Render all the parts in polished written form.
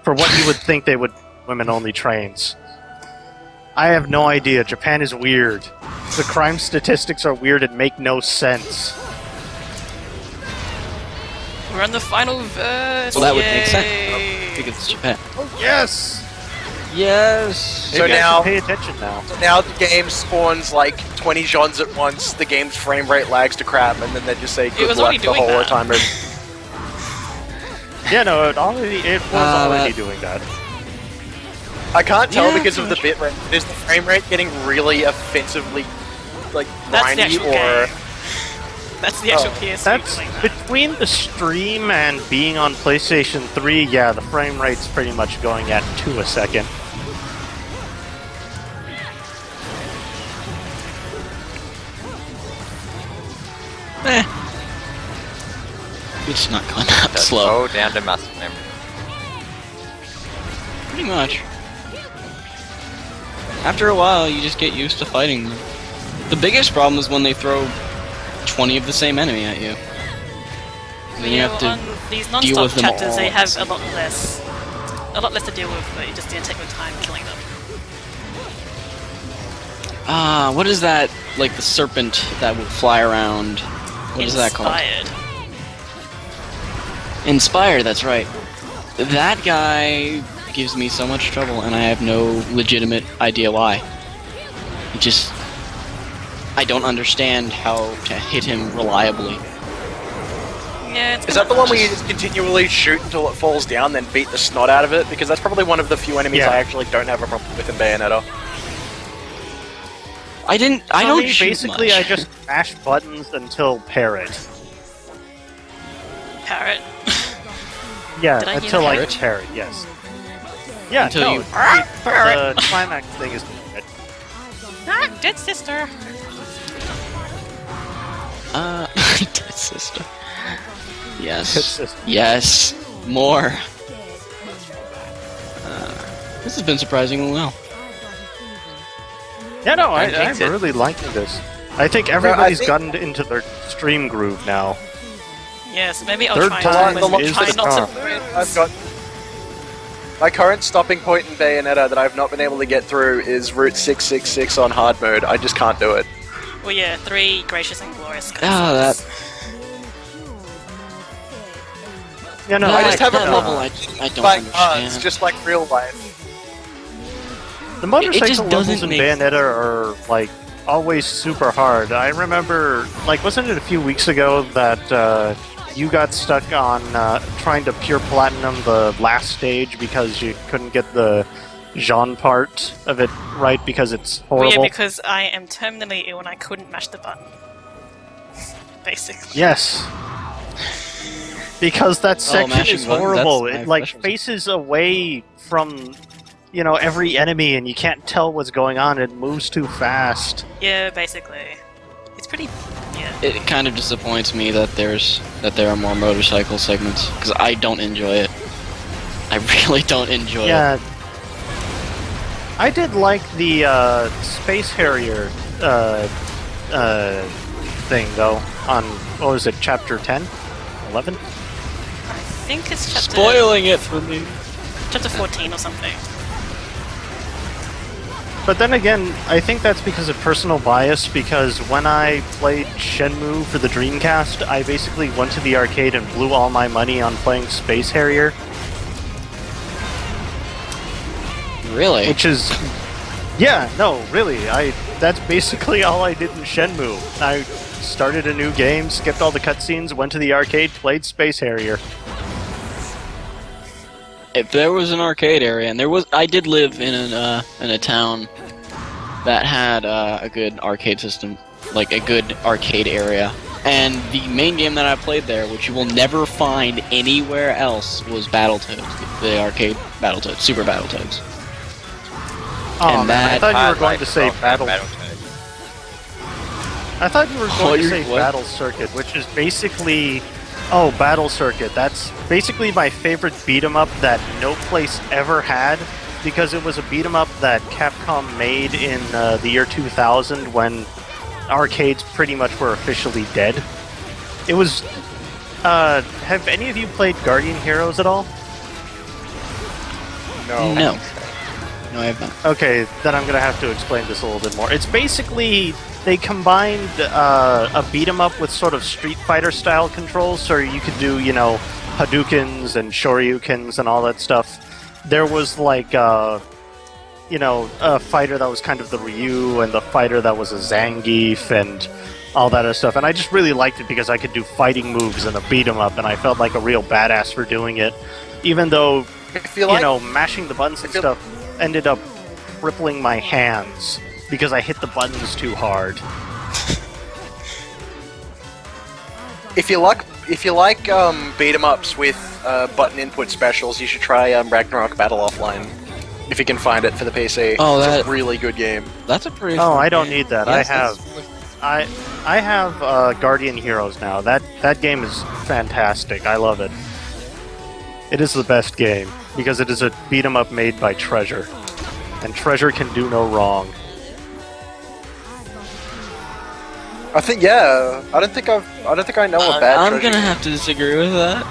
for what you would think they would women-only trains. I have no idea. Japan is weird. The crime statistics are weird and make no sense. We're on the final verse. Well, that would Yay! make sense because it's Japan. Oh, yes! Yes. Maybe I now- should pay attention now. So now the game spawns like 20 gens at once, the game's frame rate lags to crap, and then they just say good was luck already the doing whole that. time. Yeah, no, it was already doing that. I can't tell Yeah, because of the bit rate. Is the frame rate getting really offensively, like, That's the grindy, actual or... game. That's the actual PS3 That's doing that. between the stream and being on PlayStation 3, yeah, the frame rate's pretty much going at 2 a second. It's not going up slow. Go down to muscle memory. Pretty much. After a while, you just get used to fighting them. The biggest problem is when they throw 20 of the same enemy at you. Then you have on to these deal non-stop with them chapters, all they at have the a lot less to deal with, but you just need to take your time killing them. what is that? Like the serpent that will fly around. What is that called? Inspired. Inspire, that's right. That guy gives me so much trouble, and I have no legitimate idea why. It just... I don't understand how to hit him reliably. Yeah, it's Is that the one where you just continually shoot until it falls down, then beat the snot out of it? Because that's probably one of the few enemies Yeah. I actually don't have a problem with in Bayonetta. I For don't me, shoot basically, much. I just mash buttons until parrot. Parrot. Yeah, Did I hear until I parrot? parrot, yes. Yeah, Until no, you- the climax thing is good. Dead sister. Dead sister. Yes. Dead sister. Yes. More. This has been surprisingly well. Yeah, no, I I'm jinxed it. really liking this. I think everybody's gotten into their stream groove now. Yes, maybe I'll Third try time and is try the not charm. to lose. I've got... My current stopping point in Bayonetta that I've not been able to get through is Route 666 on hard mode. I just can't do it. Well, yeah, 3 gracious and glorious. That Yeah, no, I just have a that problem. level I don't Like understand. it's just like real life. The motorcycle just levels doesn't in make Bayonetta are, like, always super hard. I remember, like, wasn't it a few weeks ago that you got stuck on trying to pure platinum the last stage because you couldn't get the Jean part of it right because it's Well, horrible? yeah, because I am terminally ill and I couldn't mash the button. Basically. Yes. Because that section mashing is buttons, horrible. that's my It, like, specialty. faces away from, you know, every enemy and you can't tell what's going on. It moves too fast. Yeah, basically. It's pretty... yeah. It kind of disappoints me that there are more motorcycle segments because I don't enjoy it. I really don't enjoy it. Yeah. I did like the Space Harrier thing, though, on, what was it, Chapter 10? 11? I think it's chapter... Spoiling it for me. Chapter 14 or something. But then again, I think that's because of personal bias, because when I played Shenmue for the Dreamcast, I basically went to the arcade and blew all my money on playing Space Harrier, Really? which is... Yeah, no, really, that's basically all I did in Shenmue. I started a new game, skipped all the cutscenes, went to the arcade, played Space Harrier. If there was an arcade area, and I did live in a town that had a good arcade system, like a good arcade area, and the main game that I played there, which you will never find anywhere else, was Battletoads, the arcade Battletoads, Super Battletoads. Oh, And man, I that- thought you were going to say Battle... Battletoads. I thought you were going to say what? Battle Circuit, which is basically... Oh, Battle Circuit. That's basically my favorite beat-em-up that no place ever had, because it was a beat-em-up that Capcom made in the year 2000 when arcades pretty much were officially dead. It was... have any of you played Guardian Heroes at all? No. No. No, I have not. Okay, then I'm gonna have to explain this a little bit more. It's basically they combined a beat 'em up with sort of Street Fighter style controls, so you could do, you know, Hadoukens and Shoryukens and all that stuff. There was like, you know, a fighter that was kind of the Ryu, and the fighter that was a Zangief, and all that other stuff. And I just really liked it because I could do fighting moves in a beat 'em up, and I felt like a real badass for doing it. Even though, you know, mashing the buttons and stuff ended up crippling my hands because I hit the buttons too hard. If you like beat 'em ups with button input specials, you should try Ragnarok Battle Offline. If you can find it for the PC. Oh, it's a really good game. That's a pretty. Oh, fun I don't game. need that. Yes, I have Guardian Heroes now. That game is fantastic. I love it. It is the best game because it is a beat 'em up made by Treasure, and Treasure can do no wrong. I think I don't think I know a bad. I'm Treasure gonna game. have to disagree with that.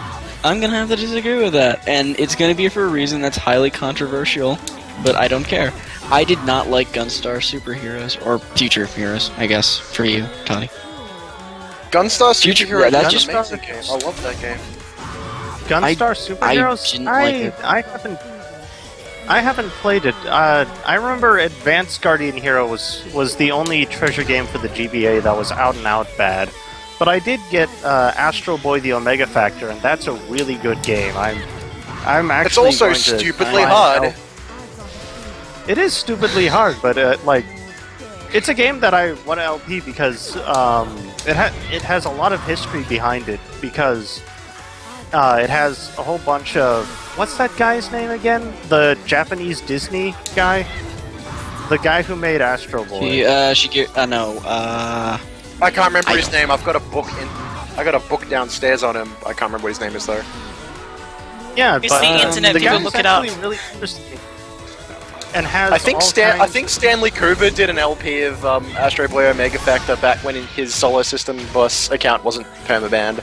I'm gonna have to disagree with that, and it's gonna be for a reason that's highly controversial, but I don't care. I did not like Gunstar Superheroes, or Future Heroes, I guess, for you, Toddy. Gunstar Future- Superhero. that's That's just- an amazing game. I love that game. Gunstar Superheroes? didn't like it. I haven't played it. I remember Advanced Guardian Hero was the only Treasure game for the GBA that was out and out bad. But I did get Astro Boy: The Omega Factor, and that's a really good game. I'm actually. It's also going to stupidly find hard. out- It is stupidly hard, but like, it's a game that I want to LP because it has a lot of history behind it because it has a whole bunch of what's that guy's name again? The Japanese Disney guy, the guy who made Astro Boy. I can't remember his name. I got a book downstairs on him. I can't remember what his name is though. Yeah, It's but the internet, the people guy's look it up. actually really interesting. And has I think all kinds- Stanley Kuber did an LP of Astro Boy Omega Factor back when his Solar System Bus account wasn't permabanned.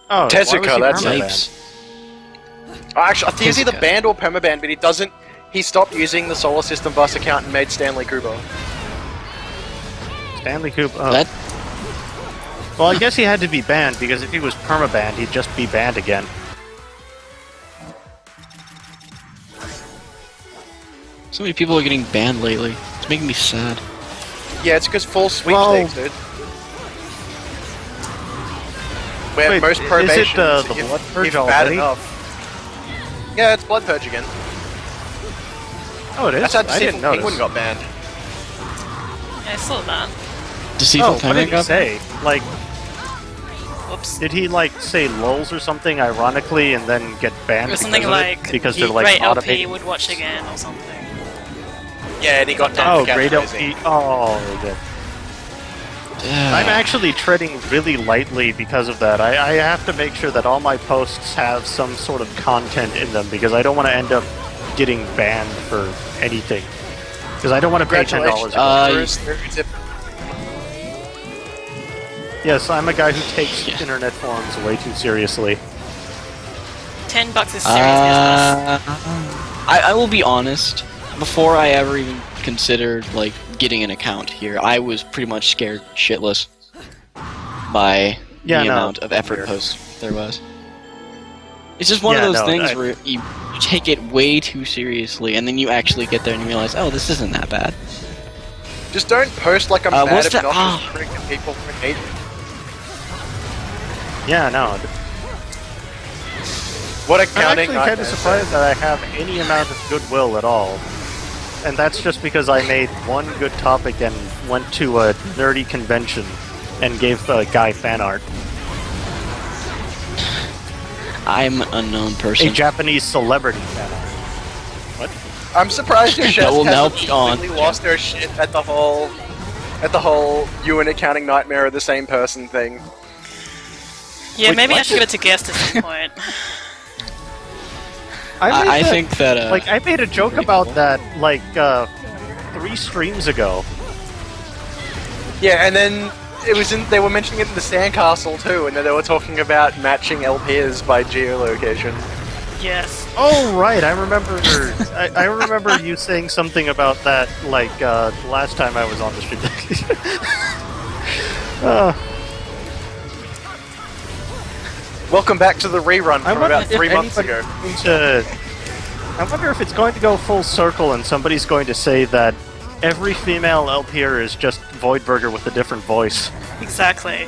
Oh, Tezuka, why was he that's it. permabanned? Actually, I think he's either Tezuka. banned or permabanned, but he doesn't. He stopped using the Solar System Bus account and made Stanley Kuber. Stanley Kubrick. Oh. That Well, I guess he had to be banned because if he was permabanned, he'd just be banned again. so many people are getting banned lately. It's making me sad. Yeah, it's because full sweepstakes, dude. Where Wait, most is it, probations, the if- Blood Purge if bad already? enough. Yeah, it's Blood Purge again. Oh, it is? That's how I Deceitful didn't notice. Penguin got banned. Yeah, I saw that. Deceitful Oh, what Penguin did he got say? Like, Whoops. did he, like, say lols or something ironically and then get banned Or because something of like, it? Because they're, like, great LP automated... would watch again or something. Yeah, and he got Oh, down great to LP. Oh, good. I'm actually treading really lightly because of that. I have to make sure that all my posts have some sort of content in them because I don't want to end up getting banned for anything. Because I don't want to pay $10. Congratulations. Yes, I'm a guy who takes internet forums way too seriously. $10 is serious business. I will be honest. Before I ever even considered like getting an account here, I was pretty much scared shitless by Yeah, the no, amount of effort weird. posts there was. It's just one of Yeah, those no, things I- where you take it way too seriously, and then you actually get there and you realize, oh, this isn't that bad. Just don't post like a mad, what's that- obnoxious prick and people hate you. Yeah, no. What I'm accounting actually kind of nightmare. surprised that I have any amount of goodwill at all. And that's just because I made one good topic and went to a nerdy convention and gave the guy fan art. I'm an unknown person. A Japanese celebrity fan art. What? I'm surprised your That chef will now hasn't be on. completely lost their shit at the whole you and accounting nightmare are the same person thing. Yeah, Wait, maybe I what? should give it to guest at some point. I think that Like, I made a joke about that, like, 3 streams ago. Yeah, and then they were mentioning it in the Sandcastle too, and then they were talking about matching LPs by geolocation. Yes. Oh right, I remember. I remember you saying something about that, like the last time I was on the stream. Welcome back to the rerun from about 3 months ago. I wonder if it's going to go full circle and somebody's going to say that every female LPer is just Voidburger with a different voice. Exactly.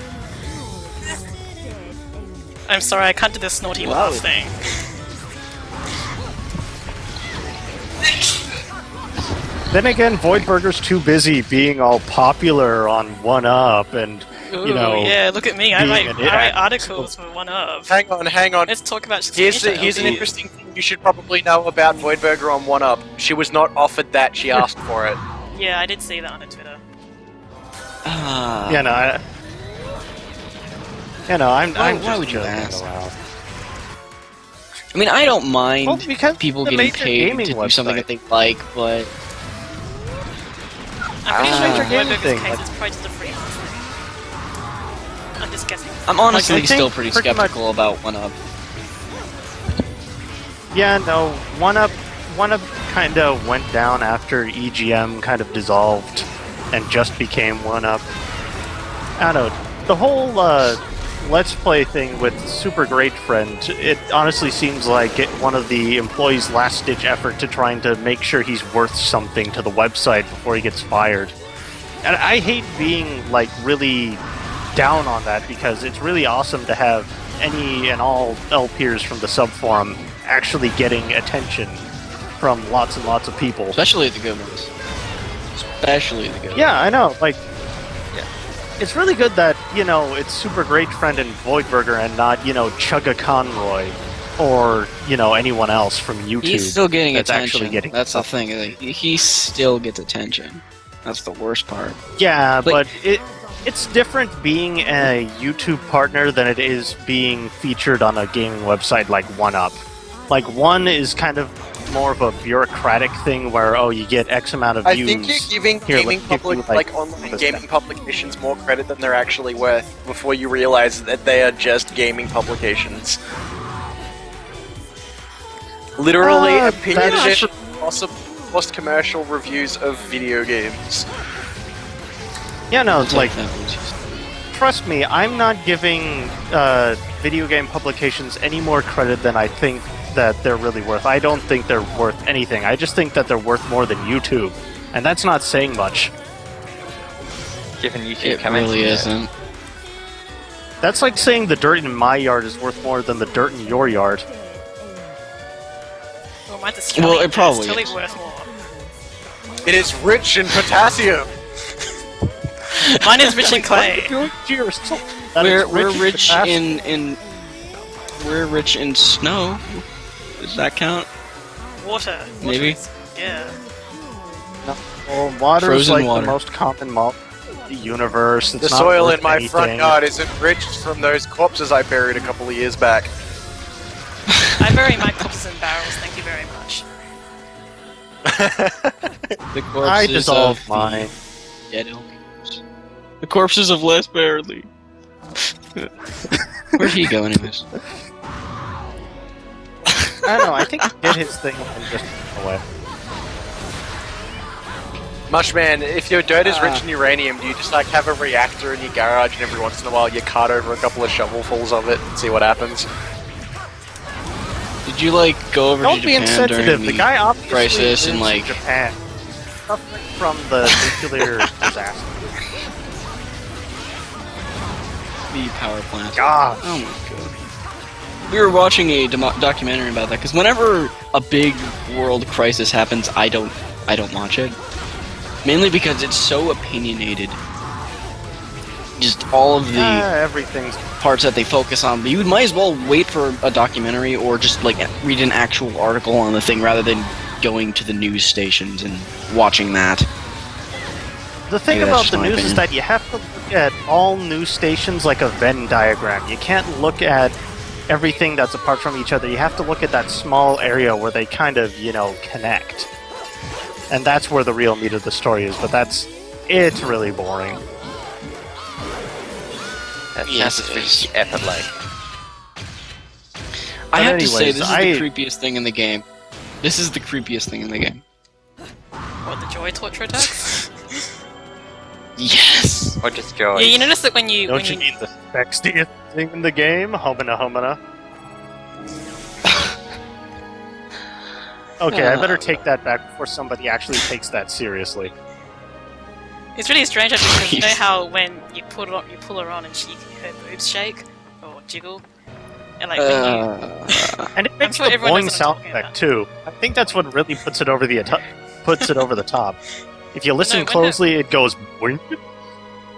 I'm sorry, I can't do this snotty laugh thing. Then again, Voidburger's too busy being all popular on 1UP and, Ooh, you know... yeah, look at me, I being write articles for 1UP. Hang on. Let's talk about Here's an interesting thing you should probably know about Voidburger on 1UP. She was not offered that, she asked for it. Yeah, I did see that on her Twitter. Yeah, no, I'm why just would you joking ask? around. I mean, I don't mind Well, because people the getting major paid gaming to do something website. that they like, but I'm pretty Ah. sure in Gaming Voidburger's thing, case but- it's probably just a freelance thing. I'm just guessing. I'm honestly I think still pretty pretty much- skeptical about 1UP. Yeah, no, 1UP kind of went down after EGM kind of dissolved and just became 1UP. I don't know, the whole Let's Play thing with Super Great Friend, it honestly seems like one of the employees' last-ditch effort to trying to make sure he's worth something to the website before he gets fired. And I hate being, like, really down on that because it's really awesome to have any and all LPers from the subforum actually getting attention from lots and lots of people. Especially the good ones. Especially the good ones. Yeah, I know. Like, it's really good that, you know, it's Super Great Friend and Voidburger and not, you know, Chugga Conroy or, you know, anyone else from YouTube. He's still getting that's attention. actually getting That's the thing. Like, he still gets attention. That's the worst part. Yeah, Like- but it's different being a YouTube partner than it is being featured on a gaming website like 1UP. Like, one is kind of more of a bureaucratic thing where, oh, you get X amount of I views. think you're giving Here, gaming let's give you, like online gaming publications more credit than they're actually worth before you realize that they are just gaming publications. Literally, opinion that's- post-commercial reviews of video games. Yeah, no, I'll it's take like, that one. trust me, I'm not giving video game publications any more credit than I think that they're really worth. I don't think they're worth anything. I just think that they're worth more than YouTube. And that's not saying much. Given YouTube It comments. really isn't. That's like saying the dirt in my yard is worth more than the dirt in your yard. Well, mine's Australian, Well, it probably it's totally is. worth more. It is rich in potassium. Mine is rich in clay. We're rich in we're rich in snow. Does that count? Water. Maybe. Yeah. Well, water is Frozen like water. the most common the universe. It's The not soil worth in my front anything. yard is enriched from those corpses I buried a couple of years back. I bury my corpses in barrels, thank you very much. The corpses I dissolved of mine. the dead elves. The corpses of Les Barely. Where'd he go, anyways? I don't know, I think he did his thing and just went away. Mushman, if your dirt is rich in uranium, do you just like have a reactor in your garage and every once in a while you cart over a couple of shovelfuls of it and see what happens? Did you like go over Don't to be Japan insensitive. during The guy obviously crisis lives and in like Japan, suffering from the nuclear disaster. the power plant? God. Oh my god. We were watching a documentary about that because whenever a big world crisis happens, I don't watch it. Mainly because it's so opinionated. Just all of the Everything's parts that they focus on. But you might as well wait for a documentary or just like read an actual article on the thing rather than going to the news stations and watching that. the thing Maybe that's about the just my news is opinion. that you have to look at all news stations like a Venn diagram. You can't look at everything that's apart from each other. You have to look at that small area where they kind of, you know, connect. And that's where the real meat of the story is, but it's really boring. That Yes, sounds it is. pretty epic. I have to say, anyways, this is the creepiest thing in the game. This is the creepiest thing in the game. What, the joy torture attacks? Yes! Or just joy. Yeah, you notice that when you... Don't when you mean the sexiest thing in the game? Homina homina. Okay, I better take that back before somebody actually takes that seriously. It's really strange actually, because you know how when you pull her on and her boobs shake or jiggle, and like when you, And it makes sure the everyone boing knows what I'm sound talking effect about. too. I think that's what really puts it over the top. If you listen when closely, it goes boing.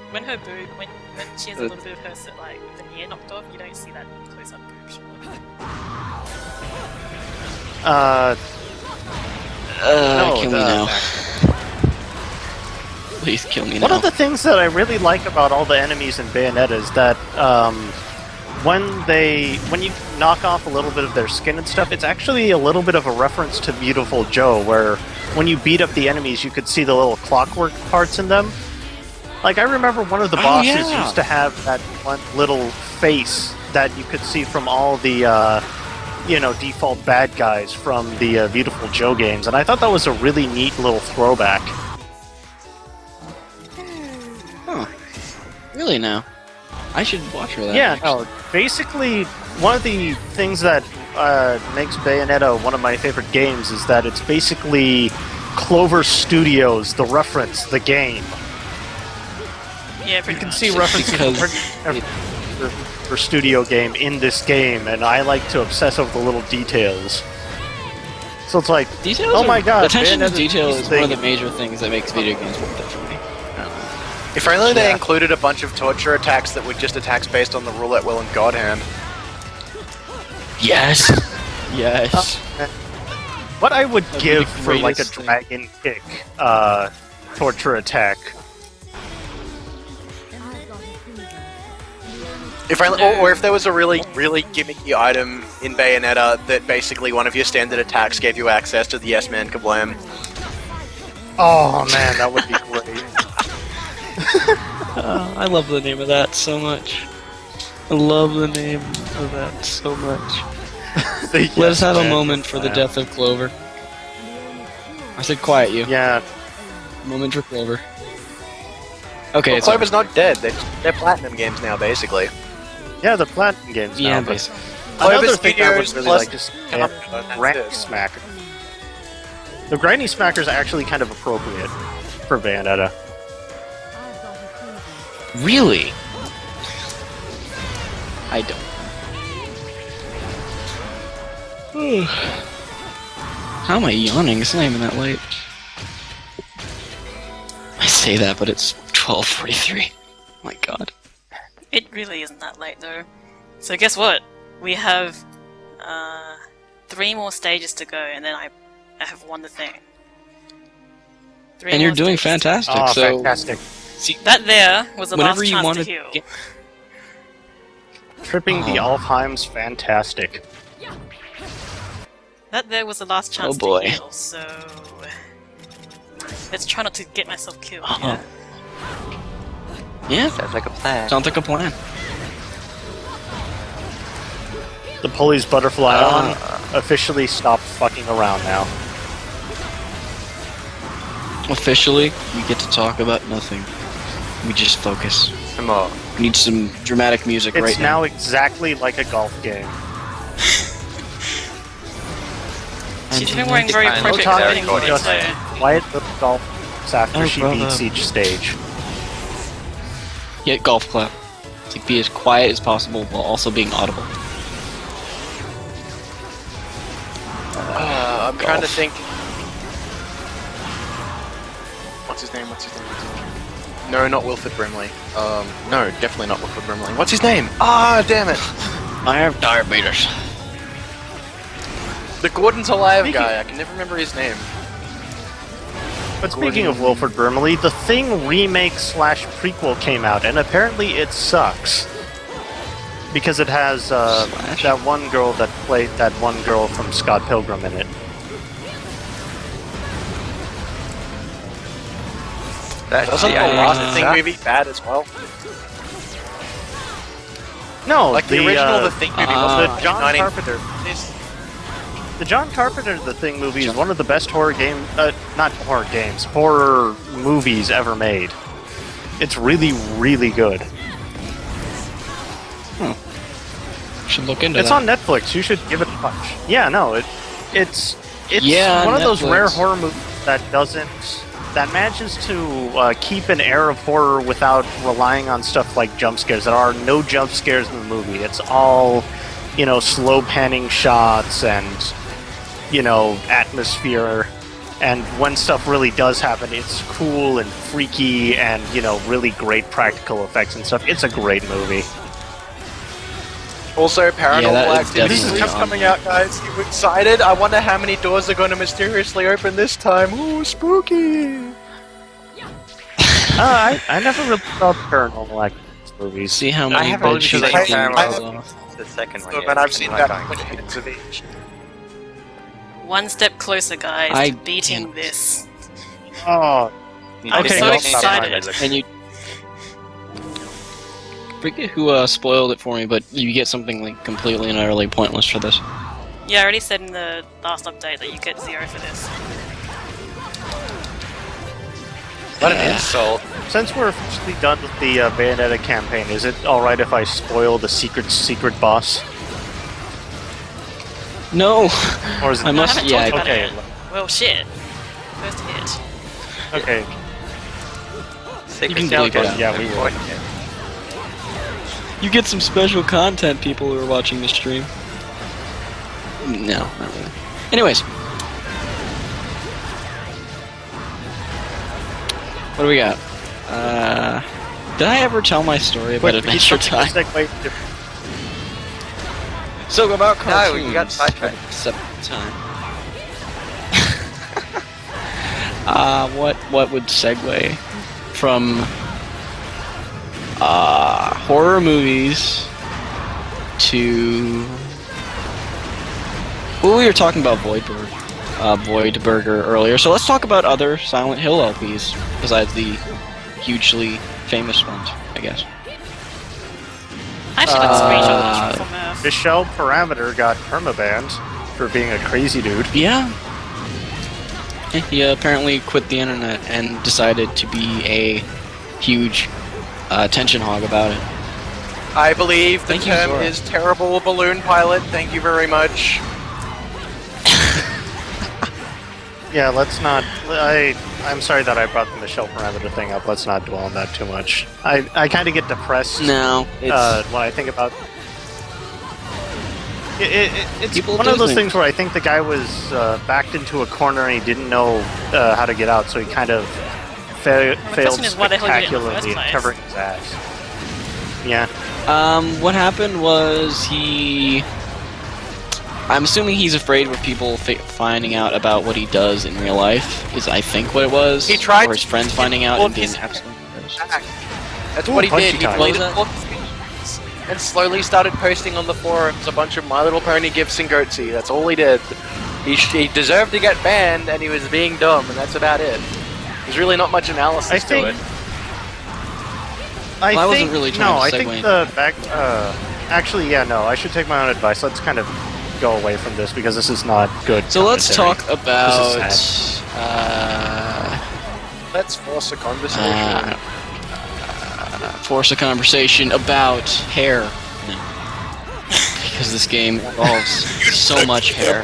when her boob when she has a little bit of her like veneer knocked off, you don't see that close up boob shot. Kill me now. Please kill me now. One of the things that I really like about all the enemies in Bayonetta is that when you knock off a little bit of their skin and stuff, it's actually a little bit of a reference to Beautiful Joe, where when you beat up the enemies, you could see the little clockwork parts in them. Like, I remember one of the bosses used to have that one little face that you could see from all the, default bad guys from the Beautiful Joe games, and I thought that was a really neat little throwback. Huh. Really now? I should watch her that. Yeah, no, basically, one of the things that makes Bayonetta one of my favorite games is that it's basically Clover Studios, the reference, the game. Yeah, pretty You can much. see references Because for studio game in this game, and I like to obsess over the little details. So it's like, details oh my god, attention to Bayonetta's detail is one of the thing. major things that makes video games worth it for me. If only they Yeah. included a bunch of torture attacks that were just attacks based on the roulette wheel and God hand. Yes! Yes. What I would That'd be give the for like a greatest thing. dragon kick torture attack. Or if there was a really, really gimmicky item in Bayonetta that basically one of your standard attacks gave you access to the Yes Man Kablam. Oh man, that would be great. I love the name of that so much. I love the name of that so much. Let us have a moment for the death of Clover. I said quiet you. Yeah, Moment for Clover. Okay, Well, it's Clover's not dead. They're platinum games now, basically. yeah, the platinum games now. yeah, but basically. another Clover thing I would Studios really plus like to see Capcom, is and that's Granny it. Smacker. The Granny Smacker is actually kind of appropriate for Bayonetta. Really? I don't. How am I yawning? It's not even that late. I say that, but it's 12:43. My god. It really isn't that late though. So guess what? We have 3 more stages to go, and then I have won the thing. 3 And you're more doing stages. fantastic. Oh, so fantastic. see, That there was the whenever last you chance want to to heal. get, Tripping the Oh. Alfheim's fantastic. That there was the last chance boy. to heal, so let's try not to get myself killed. Uh-huh. Yeah? yeah, Sounds like a plan. sounds like a plan. The Pulleys Butterfly on officially stopped fucking around now. Officially, we get to talk about nothing. We just focus. Some more. We need some dramatic music It's right now. now exactly like a golf game. She's been wearing very Fine. appropriate Otani clothing for it, just so quiet little golf after Oh, she brother. beats each stage. Get golf clap. To be as quiet as possible while also being audible. I'm trying to Golf. think. What's his name? No, not Wilford Brimley. No, definitely not Wilford Brimley. What's his name? Ah, damn it! I have diabetes. The Gordon's Alive Speaking- guy. I can never remember his name. But speaking of Wilford Brimley, the Thing remake / prequel came out, and apparently it sucks. Because it has Slash? that one girl that played that one girl from Scott Pilgrim in it. That's Wasn't the the last idea. Thing movie bad as well? No, Like the original The Thing movie was the John 1990. Carpenter. The John Carpenter The Thing movie is one of the best horror movies ever made. It's really, really good. Should look into It's that. on Netflix. You should give it a watch. Yeah, no, it's Yeah, one of those Netflix. rare horror movies that manages to keep an air of horror without relying on stuff like jump scares. There are no jump scares in the movie. It's all, slow panning shots and, atmosphere. And when stuff really does happen, it's cool and freaky and, really great practical effects and stuff. It's a great movie. Also, Yeah, Paranormal that is Activity definitely 3 is on. coming out, guys. You excited? I wonder how many doors are going to mysteriously open this time. Ooh, spooky! I never really saw Paranormal Activity movies. See how I many haven't bed sheets seen you can Paranormal. pull off. The second one. Look, Yeah, man, I've the seen second that one. 20 minutes of each. One step closer, guys, I to beating can't- this. Oh, I'm Okay, so well, excited. And you forget who spoiled it for me, but you get something like completely and utterly pointless for this. Yeah, I already said in the last update that you get 0 for this. What an insult. since we're officially done with the Bayonetta campaign, is it alright if I spoil the secret boss? No, Or is it I I must. haven't Yeah, talked about okay. it yet. Well, shit. First hit. okay? Secret can Santa bleep it Claus. out. Yeah, we will. you get some special content. People who are watching the stream. No, not really. Anyways, what do we got? Did I ever tell my story about Quick, Adventure Time? So about No, cartoons. you got sidetracked. Except time. What would segue from horror movies to? Well, we were talking about Voidburger earlier, so let's talk about other Silent Hill LPs besides the hugely famous ones, I guess. I actually got a screenshot of this one from Earth. Michelle Parameter got permabanned for being a crazy dude. Yeah. He apparently quit the internet and decided to be a huge attention hog about it. I believe the Thank you, term Zora. is terrible balloon pilot. Thank you very much. Yeah, let's not. I'm sorry that I brought the Michelle Parameter thing up. Let's not dwell on that too much. I kind of get depressed No, it's when I think about. It's People one do of those think- things where I think the guy was backed into a corner and he didn't know how to get out, so he kind of failed question is, why the hell did he do it in the first spectacularly at place? covering his ass. Yeah. what happened was he. I'm assuming he's afraid of people finding out about what he does in real life. Is I think what it was. He tried or his to friends finding out pull and being his- absolutely embarrassed. That's Ooh, what he punchy did. He time. deleted What all the screenshots and slowly started posting on the forums a bunch of My Little Pony gifs and Goatsy. That's all he did. He deserved to get banned, and he was being dumb, and that's about it. There's really not much analysis I to think- it. I Well, I wasn't think, really trying no, to I segue think in. the back. Actually, yeah, no. I should take my own advice. Let's kind of go away from this because this is not good. So let's commentary. talk about. This Let's force a conversation. Force a conversation about hair. No. Because this game involves so much hair.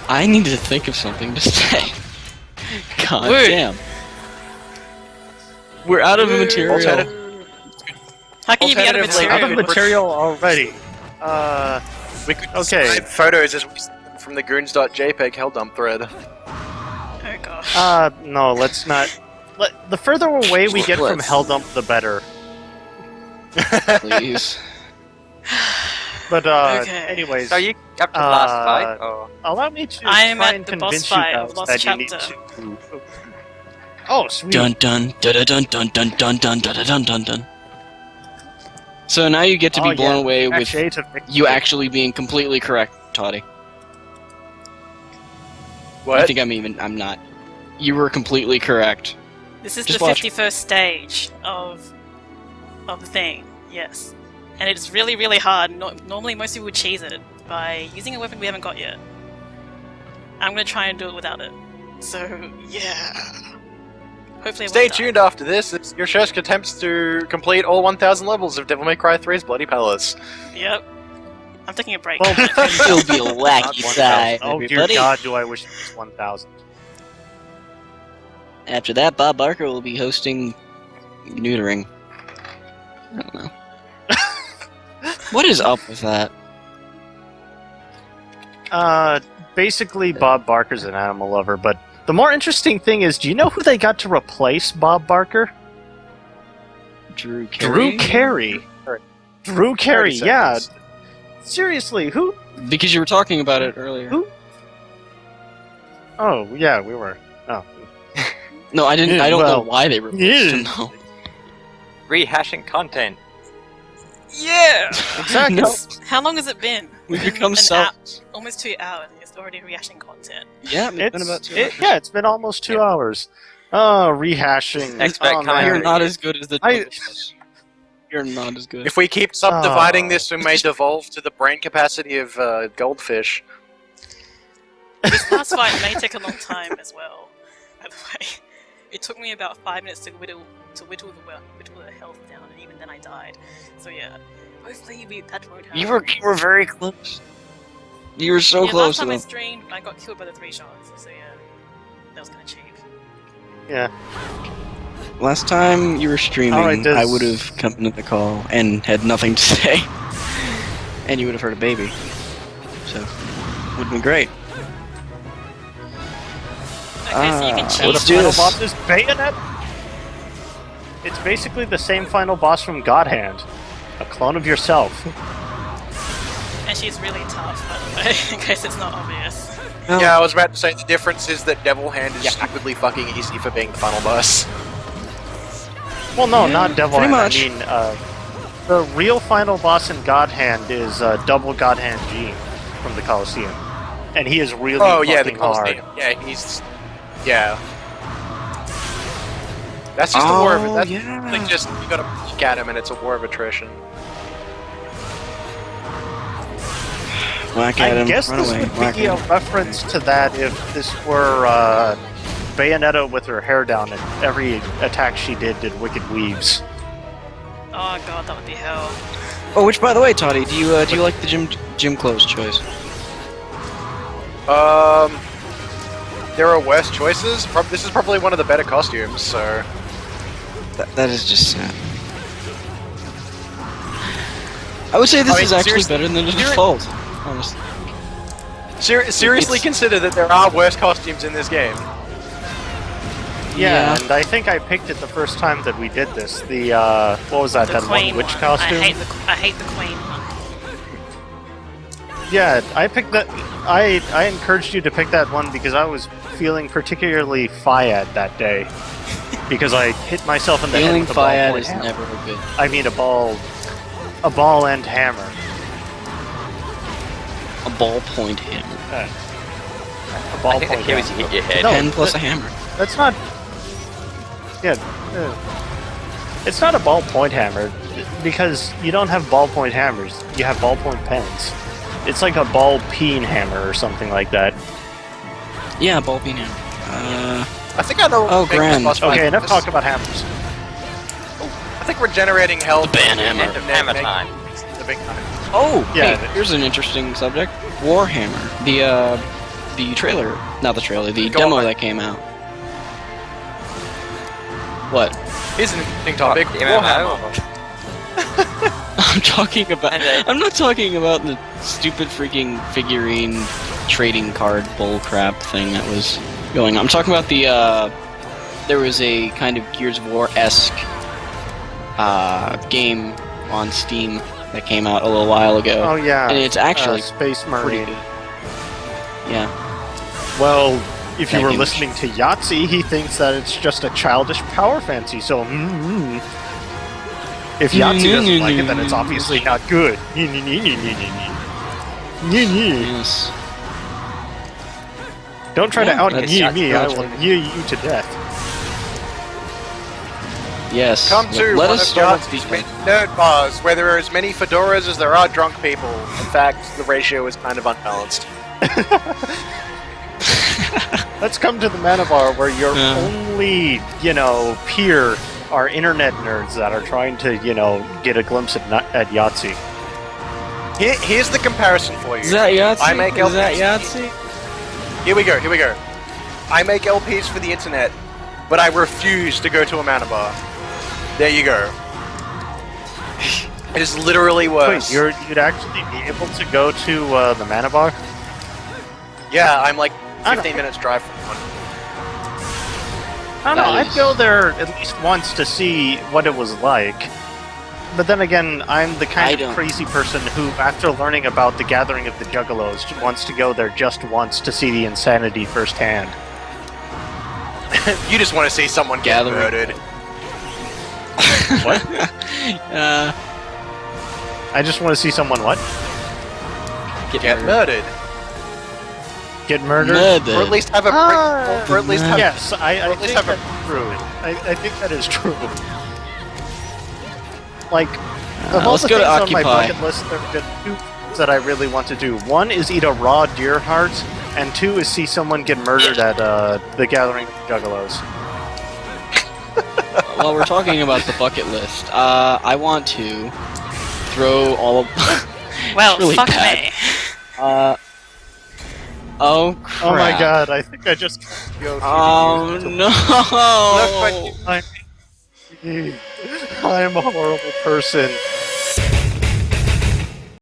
I needed to think of something to say. God Word. damn. We're out of material. Alternative- How can you be out of Alternatively, out of material? material already. We could Okay. describe photos as we sent them from the goons.jpg hell dump thread. Oh gosh. No, let's not. The further away we get from Let's- Helldump, the better. Please. But Okay. anyways, So you up to the last fight? Oh, allow me to I am try at and the boss convince you fight guys of Lost that you need Chapter. to. Oh, sweet. Dun dun dun dun dun dun dun dun dun dun dun dun. So now you get to be Oh, blown yeah, away with Shade to victory. you actually being completely correct, Toddy. What? I think I'm not. You were completely correct. This is Just the watch. 51st stage of the thing, yes. And it's really, really hard. Normally most people would cheese it by using a weapon we haven't got yet. I'm gonna try and do it without it. So, yeah. Hopefully I Stay won't die. tuned after this. It's your Shursk attempts to complete all 1,000 levels of Devil May Cry 3's Bloody Palace. Yep. I'm taking a break. Well, It'll be a wacky side, oh dear everybody. God, do I wish it was 1,000. After that, Bob Barker will be hosting neutering. I don't know. What is up with that? Basically, Bob Barker's an animal lover, but the more interesting thing is, do you know who they got to replace Bob Barker? Drew Drew Carey. Drew Carey, yeah. seconds. Seriously, who? Because you were talking about it earlier. Who? Oh, yeah, we were. Oh. No, I didn't. Yeah, I don't well, know why they replaced yeah. him. No. Rehashing content. Yeah! Exactly. No. How long has it been? We've become An so. hour- Almost 2 hours. It's already reacting content. Yeah, it's been about 2 hours. Yeah, it's been almost 2 hours. Oh, rehashing. Expect Oh, comment. You're man. not as good as the. I- You're not as good. If we keep subdividing Oh. this, we may devolve to the brain capacity of goldfish. This last fight may take a long time as well, by the way. It took me about 5 minutes to whittle the health down, and even then I died. So yeah, hopefully that won't happen. You were very close. You were so yeah, close last to time I them. streamed, I got killed by the 3 shots, so yeah, that was kind of cheap. Yeah. Last time you were streaming, Alright, does- I would have come into the call and had nothing to say, and you would have heard a baby. So, would have been great. Okay, so you can Ah, cheat. The let's do final this. boss is Bayonetta. It's basically the same final boss from God Hand. A clone of yourself. And she's really tough, by the way, in case it's not obvious. No. Yeah, I was about to say the difference is that Devil Hand is stupidly fucking easy for being the final boss. Well, no, Yeah, not Devil pretty Hand. much. I mean, the real final boss in God Hand is Double God Hand G from the Colosseum. And he is really Oh yeah, the fucking hard. Colosseum. Yeah, he's That's just a war of Oh, that's yeah. like just you gotta peek at him and it's a war of attrition. Whack at I him, guess run this away, would whack be a at him. reference to that if this were Bayonetta with her hair down and every attack she did wicked weaves. Oh god, that would be hell. Oh, which by the way, Toddy, do you like the gym clothes choice? There are worse choices. This is probably one of the better costumes, so That is just sad. I would say this I mean, is actually seriously- better than the default. Honestly. seriously consider that there are worse costumes in this game. Yeah, Yeah. and I think I picked it the first time that we did this. The what was that? The That queen one witch one. costume. I hate the queen one. Yeah, I picked that. I encouraged you to pick that one because I was feeling particularly Fiat that day because I hit myself in the head Feeling with a Fiat ballpoint is hammer. never good. I mean a ball end hammer. A ballpoint hammer. A I ballpoint think the key was you hammer. hit your head. No, 10 plus a hammer. That's not. Yeah, it's not a ballpoint hammer because you don't have ballpoint hammers. You have ballpoint pens. It's like a ball peen hammer or something like that. Yeah, ballpoint hammer. I think I know. Oh, what the grand. boss fight Okay, enough is. talk about hammers. I think regenerating health. The ban at hammer. end of Hammer Meg- time. The big time. Oh, Yeah. hey, here's an interesting subject. Warhammer. The trailer, not the trailer, the Go demo on. that came out. What? Here's an interesting topic. The Warhammer. MMO. I'm talking about. And then- I'm not talking about the stupid freaking figurine trading card bull crap thing that was going on. I'm talking about the. There was a kind of Gears of War-esque game on Steam that came out a little while ago, Oh yeah, and it's actually Space pretty Marine. good. Yeah. Well, if you That were game was- listening to Yahtzee, he thinks that it's just a childish power fancy. So, if Yahtzee doesn't like it, then it's obviously not good. Yes. Don't try to Yeah, out that's yee me. I will exactly- yee you to death. Yes. Come to Let one us of start Yahtzee's with many nerd bars, where there are as many fedoras as there are drunk people. In fact, the ratio is kind of unbalanced. Let's come to the mana bar where your Yeah. only, peer are internet nerds that are trying to, get a glimpse at Yahtzee. Here's the comparison for you. Is that Yahtzee? I make Is that LPs. Yahtzee? Here we go. I make LPs for the internet, but I refuse to go to a mana bar. There you go. It is literally worse. Wait, you'd actually be able to go to the mana bar? Yeah, I'm like I don't- 15 minutes drive from one. I don't know, That I'd is- go there at least once to see what it was like. But then again, I'm the I kind of don't- crazy person who, after learning about the Gathering of the Juggalos, wants to go there just once to see the insanity firsthand. You just want to see someone get Gathering. murdered. What? Uh, I just want to see someone what? Get murdered. Get murdered? Or at least have a break. Or at least have. Yes, I or at least think have a- that's true. I think that is true. Like, of all let's the go to things on my Occupy. bucket list, there have been two things that I really want to do. One is eat a raw deer heart, and two is see someone get murdered at the Gathering of Juggalos. While we're talking about the bucket list, I want to throw all of. Well, It's really fuck bad. me. Oh crap! Oh my god, I think I just go Oh no! I'm a horrible person.